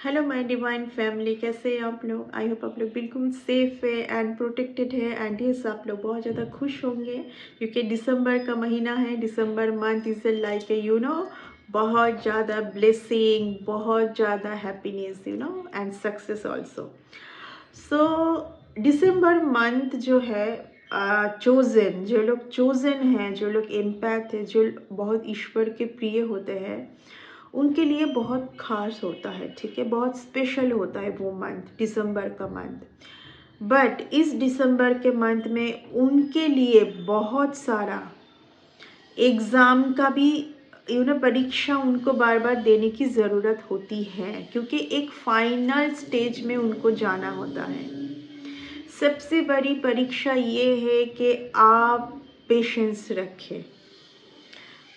Hello my divine family, कैसे हैं आप लोग। आई होप आप लोग बिल्कुल सेफ है एंड प्रोटेक्टेड है एंड यस आप लोग बहुत ज़्यादा खुश होंगे क्योंकि दिसंबर का महीना है। दिसंबर मंथ इज लाइक बहुत ज़्यादा ब्लेसिंग, बहुत ज़्यादा happiness and success also. So December month जो है चोजन, जो लोग चोजन हैं, जो लोग इम्पैक्ट है, जो बहुत ईश्वर के प्रिय होते हैं, उनके लिए बहुत खास होता है। ठीक है, बहुत स्पेशल होता है वो मंथ, दिसंबर का मंथ। बट इस दिसंबर के मंथ में उनके लिए बहुत सारा एग्ज़ाम का भी परीक्षा उनको बार बार देने की ज़रूरत होती है क्योंकि एक फाइनल स्टेज में उनको जाना होता है। सबसे बड़ी परीक्षा ये है कि आप पेशेंस रखें,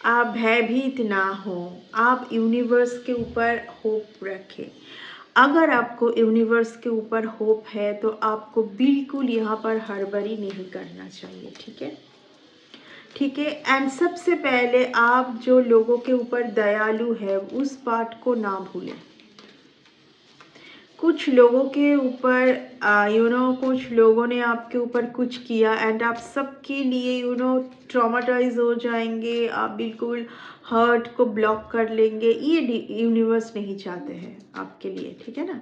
आप भयभीत ना हो, आप यूनिवर्स के ऊपर होप रखें। अगर आपको यूनिवर्स के ऊपर होप है तो आपको बिल्कुल यहाँ पर हड़बड़ी नहीं करना चाहिए। ठीक है, ठीक है। एंड सबसे पहले आप जो लोगों के ऊपर दयालु है उस बात को ना भूलें। कुछ लोगों के ऊपर कुछ लोगों ने आपके ऊपर कुछ किया एंड आप सबके लिए ट्रॉमाटाइज हो जाएंगे, आप बिल्कुल हर्ट को ब्लॉक कर लेंगे। ये यूनिवर्स नहीं चाहते हैं आपके लिए। ठीक है ना।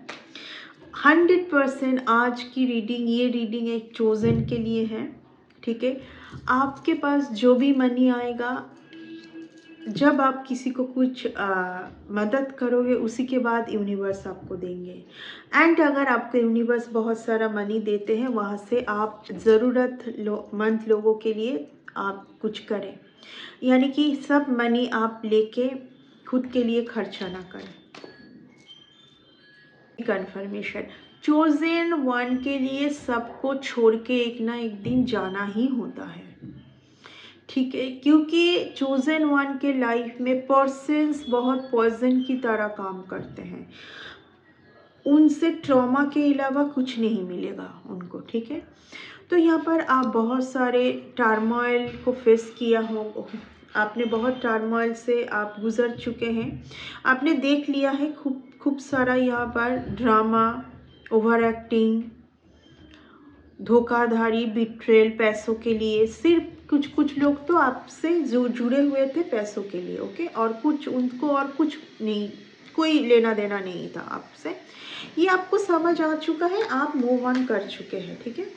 100% आज की रीडिंग, ये रीडिंग एक चोजन के लिए है। ठीक है, आपके पास जो भी मनी आएगा, जब आप किसी को कुछ मदद करोगे उसी के बाद यूनिवर्स आपको देंगे। एंड अगर आपको यूनिवर्स बहुत सारा मनी देते हैं, वहाँ से आप ज़रूरतमंद लोगों के लिए आप कुछ करें, यानी कि सब मनी आप लेके खुद के लिए खर्चा ना करें। कन्फर्मेशन, चोजन वन के लिए सबको छोड़ के एक ना एक दिन जाना ही होता है। ठीक है, क्योंकि चोजन वन के लाइफ में पर्सन्स बहुत पॉइजन की तरह काम करते हैं, उनसे ट्रॉमा के अलावा कुछ नहीं मिलेगा उनको। ठीक है, तो यहाँ पर आप बहुत सारे टर्मोइल को फेस किया हो, आपने बहुत टर्मोइल से आप गुजर चुके हैं, आपने देख लिया है खूब खूब सारा यहाँ पर ड्रामा, ओवर एक्टिंग, धोखाधड़ी, बिट्रेल, पैसों के लिए। सिर्फ कुछ कुछ लोग तो आपसे जो जुड़े हुए थे पैसों के लिए, ओके, और कुछ उनको और कुछ नहीं, कोई लेना देना नहीं था आपसे। ये आपको समझ आ चुका है, आप मूव ऑन कर चुके हैं। ठीक है,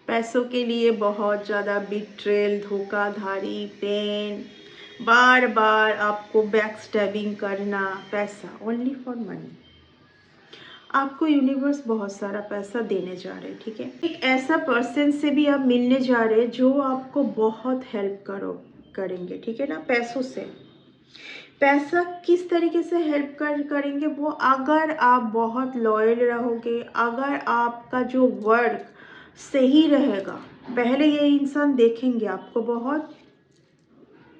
पैसों के लिए बहुत ज़्यादा बिट्रेल, धोखाधड़ी, पेन, बार बार आपको बैक स्टैबिंग करना, पैसा, ओनली फॉर मनी। आपको यूनिवर्स बहुत सारा पैसा देने जा रहे हैं। ठीक है, एक ऐसा पर्सन से भी आप मिलने जा रहे हैं जो आपको बहुत हेल्प करेंगे। ठीक है ना। पैसों से, पैसा किस तरीके से हेल्प करेंगे वो, अगर आप बहुत लॉयल रहोगे, अगर आपका जो वर्क सही रहेगा। पहले ये इंसान देखेंगे आपको, बहुत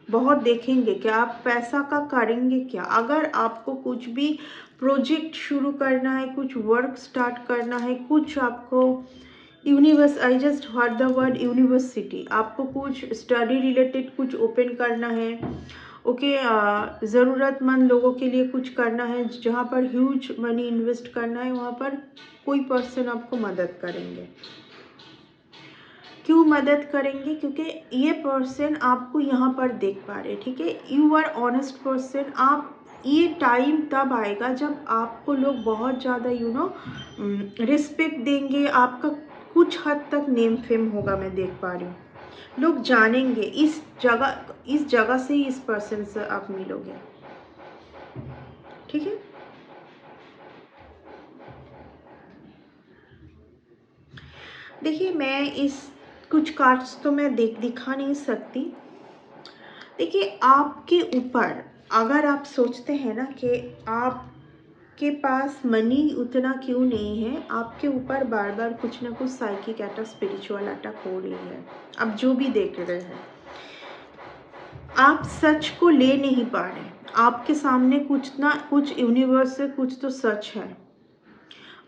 बहुत देखेंगे कि आप पैसा का करेंगे क्या। अगर आपको कुछ भी प्रोजेक्ट शुरू करना है, कुछ वर्क स्टार्ट करना है, कुछ आपको universe, I just heard the word university, आपको कुछ स्टडी रिलेटेड कुछ ओपन करना है, ओके, ज़रूरतमंद लोगों के लिए कुछ करना है, जहाँ पर ह्यूज मनी इन्वेस्ट करना है, वहाँ पर कोई पर्सन आपको मदद करेंगे। क्यों मदद करेंगे? क्योंकि ये पर्सन आपको यहाँ पर देख पा रहे। ठीक है, यू आर ऑनेस्ट पर्सन। आप, ये टाइम तब आएगा जब आपको लोग बहुत ज़्यादा रिस्पेक्ट देंगे, आपका कुछ हद तक नेम फेम होगा। मैं देख पा रही हूँ, लोग जानेंगे इस जगह से ही इस पर्सन से आप मिलोगे। ठीक है, देखिए मैं इस कुछ कार्ड्स तो मैं दिखा नहीं सकती। देखिए आपके ऊपर, अगर आप सोचते हैं ना कि आपके पास मनी उतना क्यों नहीं है, आपके ऊपर बार बार कुछ ना कुछ साइकिक अटैक, स्पिरिचुअल अटैक हो रही है। आप जो भी देख रहे हैं, आप सच को ले नहीं पा रहे। आपके सामने कुछ ना कुछ यूनिवर्स से कुछ तो सच है,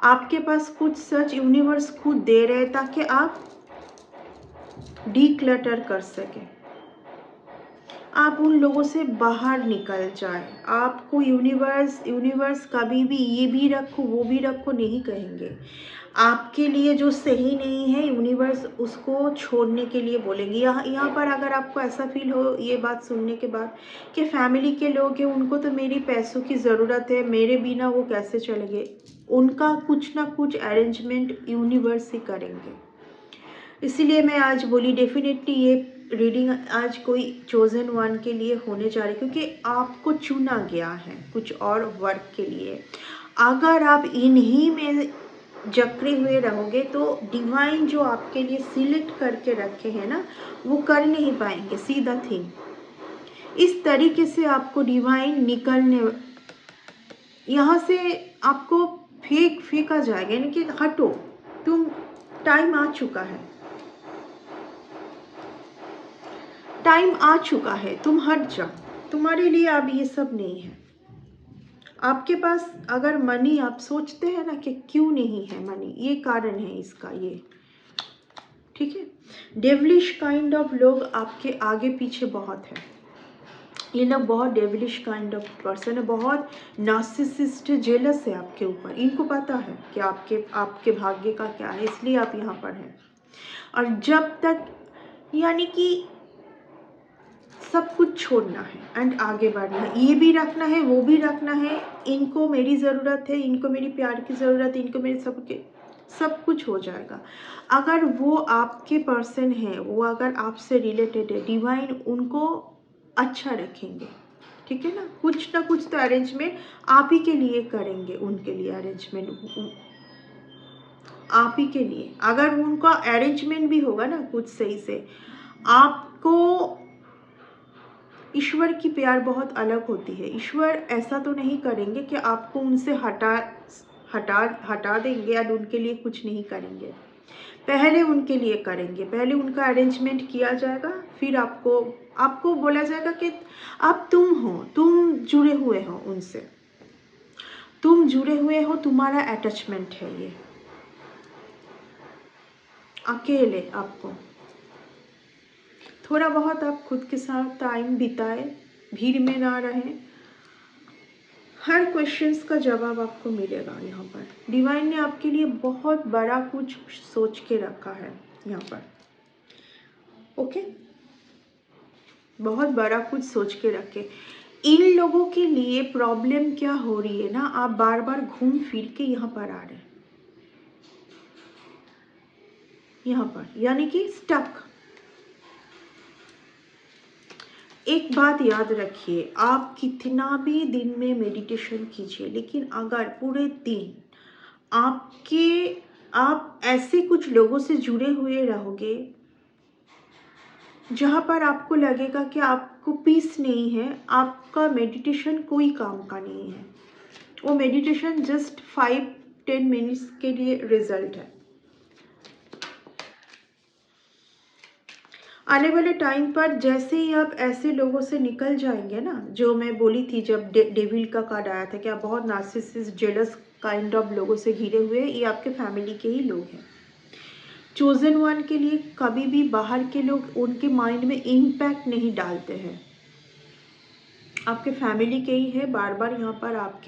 आपके पास कुछ सच यूनिवर्स खुद दे रहे हैं ताकि आप डीक्लटर कर सकें, आप उन लोगों से बाहर निकल जाए। आपको यूनिवर्स कभी भी ये भी रखो वो भी रखो नहीं कहेंगे। आपके लिए जो सही नहीं है यूनिवर्स उसको छोड़ने के लिए बोलेंगे। यहाँ पर अगर आपको ऐसा फील हो ये बात सुनने के बाद कि फैमिली के लोग हैं, उनको तो मेरी पैसों की ज़रूरत है, मेरे बिना वो कैसे चलेंगे, उनका कुछ ना कुछ अरेंजमेंट यूनिवर्स ही करेंगे। इसीलिए मैं आज बोली डेफिनेटली ये रीडिंग आज कोई चोजन वन के लिए होने जा रही, क्योंकि आपको चुना गया है कुछ और वर्क के लिए। अगर आप इन्हीं में जकड़े हुए रहोगे तो डिवाइन जो आपके लिए सिलेक्ट करके रखे हैं ना, वो कर नहीं पाएंगे। सी द थिंग इस तरीके से आपको डिवाइन निकलने, यहाँ से आपको फेंका जाएगा, यानी कि हटो, तुम टाइम आ चुका है, टाइम आ चुका है, तुम हट जाओ, तुम्हारे लिए अब ये सब नहीं है। आपके पास अगर मनी, आप सोचते हैं ना कि क्यों नहीं है मनी, ये कारण है इसका, ये ठीक है। डेविलिश काइंड ऑफ लोग आपके आगे पीछे बहुत है, ये लोग बहुत डेविलिश काइंड ऑफ पर्सन है, बहुत नार्सिसिस्ट, जेलस है आपके ऊपर। इनको पता है कि आपके भाग्य का क्या है, इसलिए आप यहाँ पर हैं। और जब तक, यानी कि सब कुछ छोड़ना है एंड आगे बढ़ना है, ये भी रखना है वो भी रखना है, इनको मेरी ज़रूरत है, इनको मेरी प्यार की ज़रूरत है, इनको मेरे सब कुछ हो जाएगा। अगर वो आपके पर्सन है, वो अगर आपसे रिलेटेड है, डिवाइन उनको अच्छा रखेंगे, ठीक है ना। कुछ ना कुछ तो अरेंजमेंट आप ही के लिए करेंगे, उनके लिए अरेंजमेंट आप ही के लिए। अगर उनका अरेंजमेंट भी होगा ना कुछ सही से, आपको ईश्वर की प्यार बहुत अलग होती है। ईश्वर ऐसा तो नहीं करेंगे कि आपको उनसे हटा देंगे और उनके लिए कुछ नहीं करेंगे। पहले उनके लिए करेंगे, पहले उनका अरेंजमेंट किया जाएगा, फिर आपको बोला जाएगा कि अब तुम हो, तुम जुड़े हुए हो उनसे, तुम जुड़े हुए हो, तुम्हारा अटैचमेंट है ये। अकेले आपको थोड़ा बहुत आप खुद के साथ टाइम बिताए, भीड़ में ना रहें, हर क्वेश्चंस का जवाब आपको मिलेगा। यहाँ पर डिवाइन ने आपके लिए बहुत बड़ा कुछ सोच के रखा है यहाँ पर, ओके, बहुत बड़ा कुछ सोच के रखे। इन लोगों के लिए प्रॉब्लम क्या हो रही है ना, आप बार बार घूम फिर के यहाँ पर आ रहे हैं, यहाँ पर, यानी कि स्टक। एक बात याद रखिए, आप कितना भी दिन में मेडिटेशन कीजिए, लेकिन अगर पूरे दिन आप ऐसे कुछ लोगों से जुड़े हुए रहोगे जहाँ पर आपको लगेगा कि आपको पीस नहीं है, आपका मेडिटेशन कोई काम का नहीं है। वो मेडिटेशन जस्ट 5-10 मिनट्स के लिए रिजल्ट है। आने वाले टाइम पर जैसे ही आप ऐसे लोगों से निकल जाएंगे ना, जो मैं बोली थी जब डेविल का कार्ड आया था कि आप बहुत नार्सिसिस्ट, जेलस काइंड ऑफ लोगों से घिरे हुए, ये आपके फैमिली के ही लोग हैं। चोजन वन के लिए कभी भी बाहर के लोग उनके माइंड में इम्पैक्ट नहीं डालते हैं, आपके फैमिली के ही है। बार बार यहाँ पर आप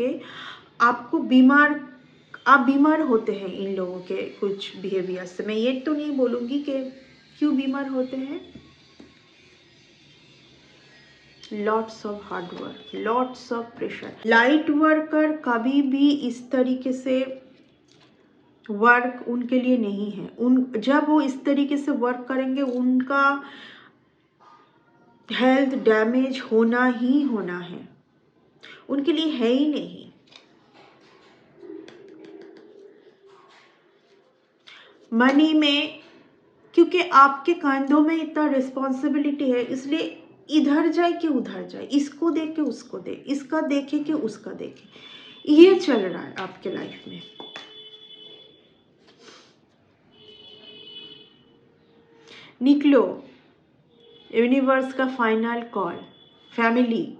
बीमार होते हैं इन लोगों के कुछ बिहेवियर से। मैं ये तो नहीं बोलूँगी कि क्यों बीमार होते हैं, lots of hard work, lots of pressure. Light worker कभी भी इस तरीके से वर्क उनके लिए नहीं है। जब वो इस तरीके से वर्क करेंगे, उनका हेल्थ डैमेज होना ही होना है, उनके लिए है ही नहीं। मनी में, क्योंकि आपके कंधों में इतना रिस्पॉन्सिबिलिटी है, इसलिए इधर जाए कि उधर जाए, इसको देख के उसको दे, इसका देखे कि उसका देखे, ये चल रहा है आपके लाइफ में। निकलो, यूनिवर्स का फाइनल कॉल, फैमिली,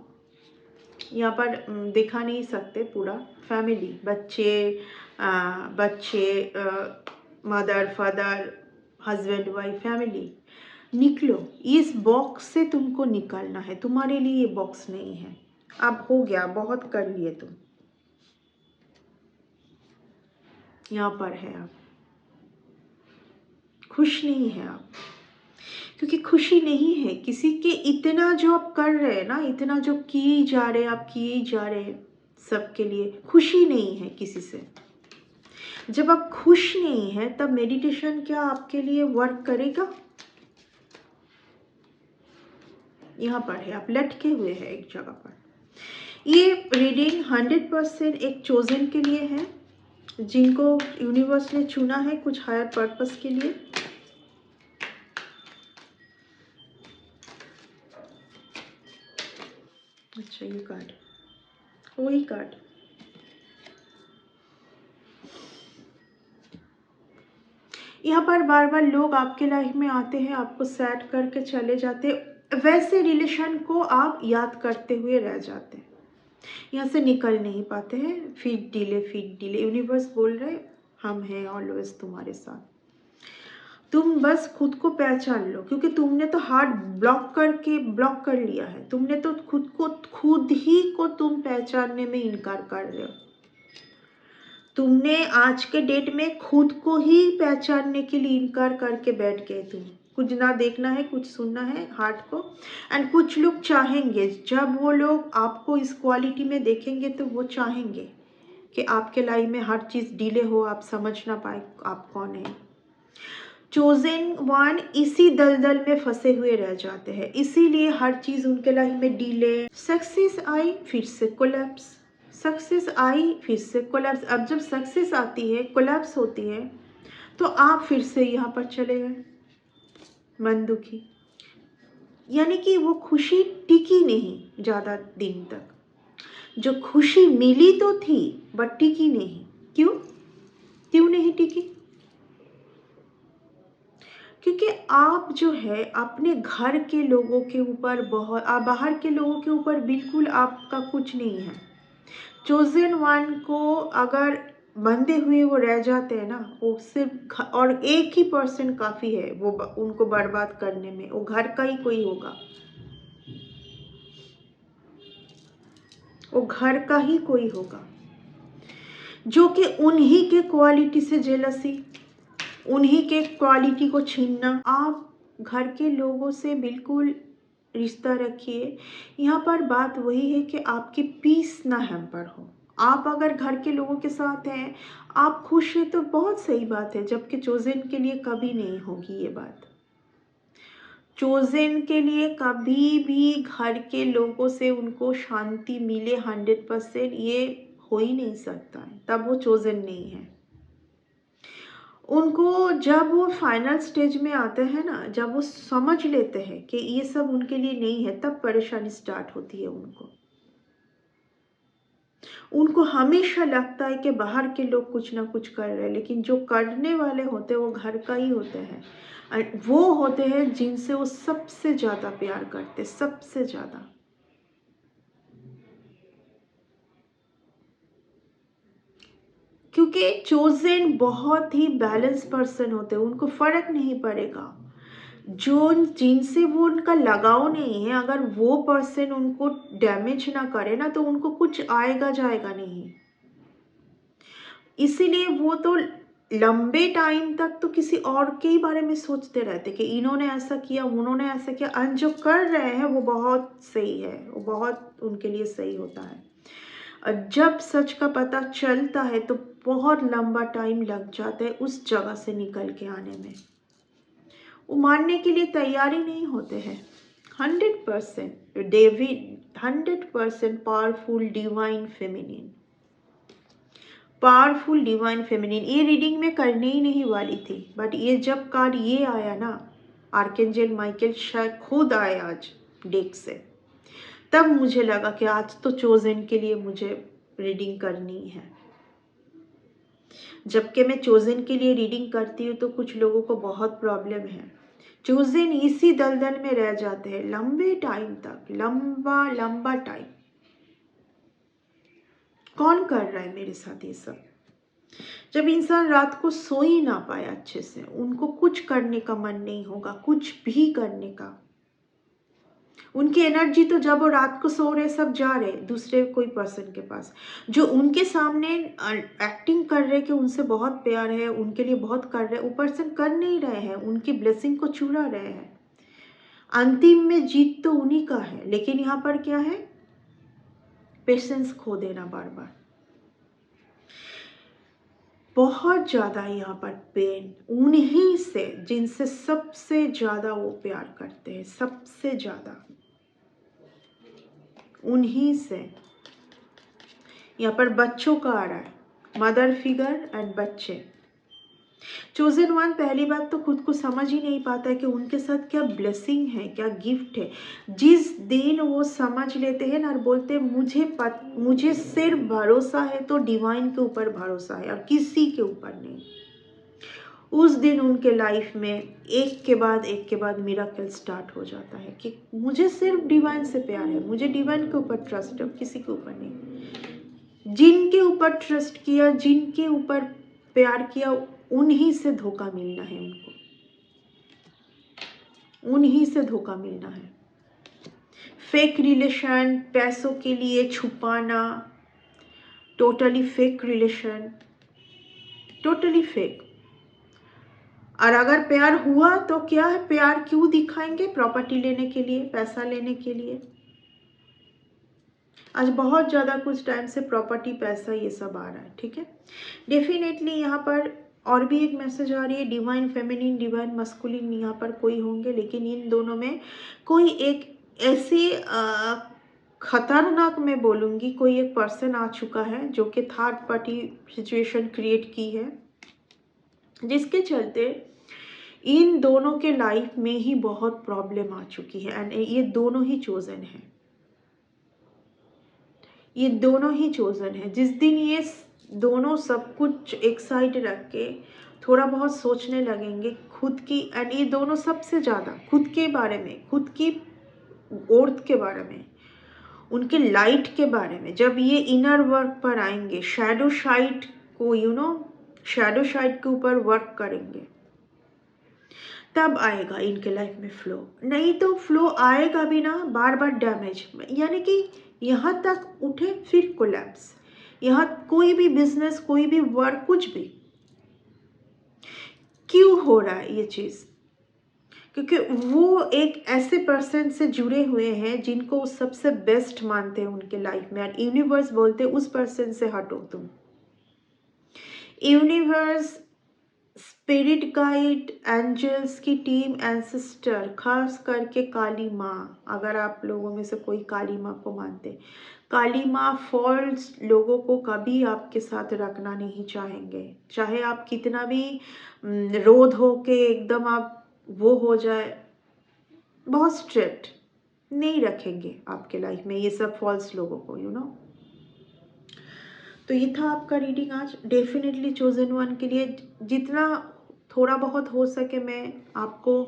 यहाँ पर दिखा नहीं सकते पूरा। फैमिली, बच्चे, बच्चे, mother father, husband wife, family. निकलो इस बॉक्स से, तुमको निकलना है। तुम्हारे लिए ये बॉक्स नहीं है। अब हो गया, बहुत कर लिए तुम। यहाँ पर है आप, खुश नहीं है आप, क्योंकि खुशी नहीं है किसी के। इतना जो आप कर रहे हैं ना, इतना जो किए जा रहे हैं, आप किए जा रहे हैं सबके लिए, खुशी नहीं है किसी से। जब आप खुश नहीं है तब मेडिटेशन क्या आपके लिए वर्क करेगा? यहाँ पर है, आप लटके हुए हैं एक जगह पर। ये रीडिंग 100% एक चोजन के लिए है, जिनको यूनिवर्स ने चुना है कुछ हायर पर्पस के लिए। अच्छा, ये कार्ड, वही कार्ड। यहाँ पर बार बार लोग आपके लाइफ में आते हैं, आपको सेट करके चले जाते हैं। वैसे रिलेशन को आप याद करते हुए रह जाते हैं, यहाँ से निकल नहीं पाते हैं। फिर डिले। यूनिवर्स बोल रहे हम हैं ऑलवेज तुम्हारे साथ। तुम बस खुद को पहचान लो, क्योंकि तुमने तो हार्ट ब्लॉक कर लिया है। तुमने तो खुद ही को तुम पहचानने में इनकार कर रहे हो। तुमने आज के डेट में खुद को ही पहचानने के लिए इनकार करके बैठ गए। तुम कुछ ना देखना है, कुछ सुनना है हार्ट को। एंड कुछ लोग चाहेंगे, जब वो लोग आपको इस क्वालिटी में देखेंगे तो वो चाहेंगे कि आपके लाइफ में हर चीज़ डिले हो, आप समझ ना पाए आप कौन है। चोजन वन इसी दलदल में फंसे हुए रह जाते हैं, इसीलिए हर चीज़ उनके लाइफ में डिले। सक्सेस आई फिर से कोलैप्स, सक्सेस आई फिर से कोलैप्स। अब जब सक्सेस आती है, कोलैप्स होती है, तो आप फिर से यहाँ पर चले गए, मन दुखी। यानी कि वो खुशी टिकी नहीं ज़्यादा दिन तक। जो खुशी मिली तो थी बट टिकी नहीं। क्यों नहीं टिकी? क्योंकि आप जो है अपने घर के लोगों के ऊपर बहुत, बाहर के लोगों के ऊपर बिल्कुल आपका कुछ नहीं है। चोजन वन को अगर बंधे हुए वो रह जाते हैं ना, वो सिर्फ और एक ही पर्सन काफ़ी है वो उनको बर्बाद करने में। वो घर का ही कोई होगा, वो घर का ही कोई होगा जो कि उन्हीं के क्वालिटी से जेलसी, उन्हीं के क्वालिटी को छीनना। आप घर के लोगों से बिल्कुल रिश्ता रखिए। यहाँ पर बात वही है कि आपकी पीस ना हैम्पर हो। आप अगर घर के लोगों के साथ हैं, आप खुश हैं तो बहुत सही बात है, जबकि चोजन के लिए कभी नहीं होगी ये बात। चोजन के लिए कभी भी घर के लोगों से उनको शांति मिले 100%, ये हो ही नहीं सकता है, तब वो चोजन नहीं है। उनको जब वो फाइनल स्टेज में आते हैं ना, जब वो समझ लेते हैं कि ये सब उनके लिए नहीं है, तब परेशानी स्टार्ट होती है उनको हमेशा लगता है कि बाहर के लोग कुछ ना कुछ कर रहे हैं, लेकिन जो करने वाले होते हैं वो घर का ही होते हैं। वो होते हैं जिनसे वो सबसे ज़्यादा प्यार करते, सबसे ज़्यादा। क्योंकि चोजन बहुत ही बैलेंस पर्सन होते हैं, उनको फर्क नहीं पड़ेगा जो जिनसे वो उनका लगाव नहीं है, अगर वो पर्सन उनको डैमेज ना करे ना, तो उनको कुछ आएगा जाएगा नहीं। इसीलिए वो तो लंबे टाइम तक तो किसी और के ही बारे में सोचते रहते कि इन्होंने ऐसा किया, उन्होंने ऐसा किया। और जो कर रहे हैं वो बहुत सही है, वो बहुत उनके लिए सही होता है। और जब सच का पता चलता है तो बहुत लंबा टाइम लग जाता है उस जगह से निकल के आने में। वो मानने के लिए तैयार ही नहीं होते हैं। 100% David, 100% powerful divine feminine, powerful divine feminine. ये रीडिंग में करने ही नहीं वाली थी, बट ये जब कार्ड ये आया ना, आर्कएंजल माइकल शायद खुद आए आज डेक से, तब मुझे लगा कि आज तो चोजन के लिए मुझे रीडिंग करनी है। जबकि मैं चोजन के लिए रीडिंग करती हूँ तो कुछ लोगों को बहुत प्रॉब्लम है। चोजन इसी दलदल में रह जाते हैं लंबे टाइम तक, लंबा टाइम। कौन कर रहा है मेरे साथ ये सब? जब इंसान रात को सो ही ना पाए अच्छे से, उनको कुछ करने का मन नहीं होगा, कुछ भी करने का। उनकी एनर्जी तो जब वो रात को सो रहे सब जा रहे दूसरे कोई पर्सन के पास, जो उनके सामने एक्टिंग कर रहे कि उनसे बहुत प्यार है, उनके लिए बहुत कर रहे, वो पर्सन कर नहीं रहे हैं, उनकी ब्लेसिंग को चुरा रहे हैं। अंतिम में जीत तो उन्हीं का है, लेकिन यहाँ पर क्या है? पेशेंस खो देना बार बार। बहुत ज़्यादा यहाँ पर पेन उन्हीं से जिनसे सबसे ज़्यादा वो प्यार करते हैं, सबसे ज़्यादा उन्हीं से। यहाँ पर बच्चों का आ रहा है, मदर फिगर एंड बच्चे। चोजन वन पहली बात तो खुद को समझ ही नहीं पाता है कि उनके साथ क्या ब्लेसिंग है, क्या गिफ्ट है। जिस दिन वो समझ लेते हैं ना और बोलते हैं मुझे सिर्फ भरोसा है, तो डिवाइन के ऊपर भरोसा है और किसी के ऊपर नहीं, उस दिन उनके लाइफ में एक के बाद मिरेकल स्टार्ट हो जाता है कि मुझे सिर्फ डिवाइन से प्यार है, मुझे डिवाइन के ऊपर ट्रस्ट है, किसी के ऊपर नहीं। जिनके ऊपर ट्रस्ट किया, जिनके ऊपर प्यार किया, उन्हीं से धोखा मिलना है उनको, उन्हीं से धोखा मिलना है। फेक रिलेशन, पैसों के लिए छुपाना, totally fake relation, totally fake. और अगर प्यार हुआ तो क्या है, प्यार क्यों दिखाएंगे? प्रॉपर्टी लेने के लिए, पैसा लेने के लिए। आज बहुत ज़्यादा कुछ टाइम से प्रॉपर्टी, पैसा ये सब आ रहा है, ठीक है। डेफिनेटली यहाँ पर और भी एक मैसेज आ रही है, डिवाइन फेमिनिन, डिवाइन मस्कुलिन यहाँ पर कोई होंगे, लेकिन इन दोनों में कोई एक ऐसी खतरनाक मैं बोलूँगी कोई एक पर्सन आ चुका है जो कि थर्ड पार्टी सिचुएशन क्रिएट की है, जिसके चलते इन दोनों के लाइफ में ही बहुत प्रॉब्लम आ चुकी है। एंड ये दोनों ही चोजन है, ये दोनों ही चोजन है। जिस दिन ये दोनों सब कुछ एक साइड रख के थोड़ा बहुत सोचने लगेंगे खुद की, एंड ये दोनों सबसे ज़्यादा खुद के बारे में, खुद की औरत के बारे में, उनके लाइट के बारे में, जब ये इनर वर्क पर आएंगे, शैडो साइड को शैडो साइड के ऊपर वर्क करेंगे, तब आएगा इनके लाइफ में फ्लो। नहीं तो फ्लो आएगा भी ना, बार बार डैमेज, यानी कि यहाँ तक उठे फिर कोलैप्स। यहाँ कोई भी बिजनेस, कोई भी वर्क, कुछ भी क्यों हो रहा है ये चीज़? क्योंकि वो एक ऐसे पर्सन से जुड़े हुए हैं जिनको सबसे बेस्ट मानते हैं उनके लाइफ में, और यूनिवर्स बोलते हैं उस पर्सन से हटो तुम। यूनिवर्स, स्पिरिट गाइड, एंजल्स की टीम, एंसेस्टर, खास करके काली माँ, अगर आप लोगों में से कोई काली माँ को मानते, काली माँ फॉल्स लोगों को कभी आपके साथ रखना नहीं चाहेंगे। चाहे आप कितना भी रोध हो के एकदम आप वो हो जाए, बहुत स्ट्रिक्ट नहीं रखेंगे आपके लाइफ में ये सब फॉल्स लोगों को, तो ये था आपका रीडिंग आज। डेफिनेटली चोजन वन के लिए जितना थोड़ा बहुत हो सके मैं आपको,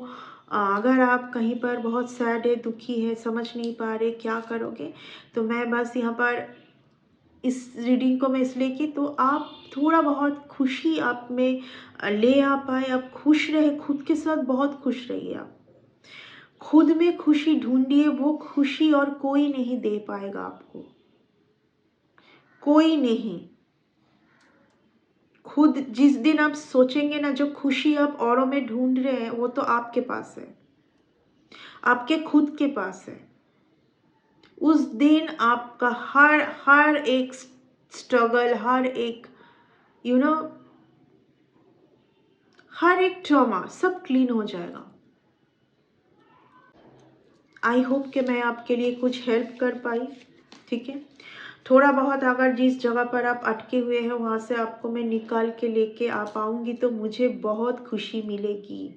अगर आप कहीं पर बहुत सैड है, दुखी है, समझ नहीं पा रहे क्या करोगे, तो मैं बस यहाँ पर इस रीडिंग को मैं इसलिए की तो आप थोड़ा बहुत खुशी आप में ले आ पाए, आप खुश रहे, खुद के साथ बहुत खुश रहिए, आप खुद में खुशी ढूंढिए। वो खुशी और कोई नहीं दे पाएगा आपको, कोई नहीं। खुद जिस दिन आप सोचेंगे ना, जो खुशी आप औरों में ढूंढ रहे हैं, वो तो आपके पास है, आपके खुद के पास है। उस दिन आपका हर एक स्ट्रगल, हर एक हर एक ट्रॉमा सब क्लीन हो जाएगा। आई होप कि मैं आपके लिए कुछ हेल्प कर पाई, ठीक है। थोड़ा बहुत अगर जिस जगह पर आप अटके हुए हैं वहाँ से आपको मैं निकाल के लेके आ पाऊँगी तो मुझे बहुत खुशी मिलेगी,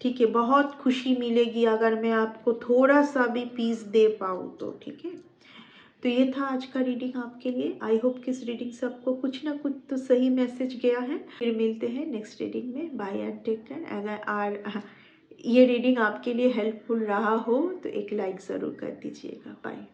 ठीक है। बहुत खुशी मिलेगी अगर मैं आपको थोड़ा सा भी पीस दे पाऊँ तो, ठीक है। तो ये था आज का रीडिंग आपके लिए। आई होप कि इस रीडिंग से आपको कुछ ना कुछ तो सही मैसेज गया है। फिर मिलते हैं नेक्स्ट रीडिंग में। Bye and take care. अगर ये रीडिंग आपके लिए हेल्पफुल रहा हो तो एक लाइक ज़रूर कर दीजिएगा। बाय।